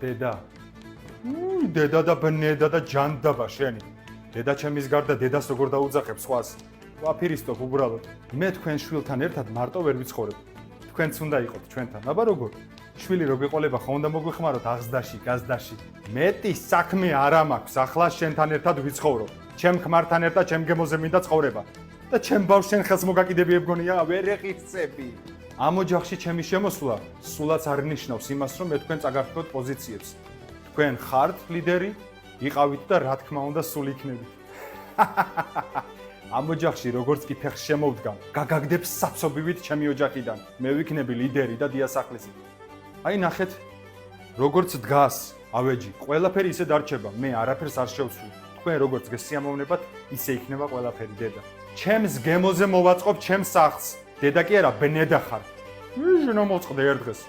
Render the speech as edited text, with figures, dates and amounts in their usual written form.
დედა. დედა და ბნედა და ჯანდაბა შენი. დედა ჩემის გარდა დედას როგორ დაუძახებ სხვას? ვაფირისტობ უბრალოდ. მე თქვენ შვილთან ერთად მარტო ვერ ვიცხოვრებ. თქვენც უნდა იყოთ ჩვენთან. აბა როგორ? შვილი რო გეყოლება ხო უნდა მოგვიხმაროთ აღზდაში, გაზდაში. მეტი საქმე არ მაქვს, ახლა შენთან ერთად ვიცხოვრო. ჩემ ქმართან ერთად ჩემ გემოზე მინდა ცხოვრება. და ჩემ ბავშვს შენ ხელს მოგაკიდებიებ გონია, ვერ ეყიცები. ამ ოჯახში ჩემი შემოსვლა სულაც არ ნიშნავს იმას, რომ მე თქვენ წაგართქვათ პოზიციებს. თქვენ ხართ ლიდერი, იყავით და რა თქმა უნდა სულ იქნებით. ამ ოჯახში როგორც კი ფეხს შემოვდგა, გაგაგდებს საცობივით ჩემი ოჯახიდან. მე ვიქნები ლიდერი და დიასახლისი. აი ნახეთ, როგორც დგას ავეჯი, ყველაფერი ისე დარჩება, მე არაფერს არ შევსვი. თქვენ როგორც გესიამოვნებათ, ისე იქნება ყველაფერი დედა. ჩემს გემოზე მოვაწყობ ჩემს სახლს. დედა კი არა, ბნედა ხარ. შენ მოწყდე ერთ დღეს.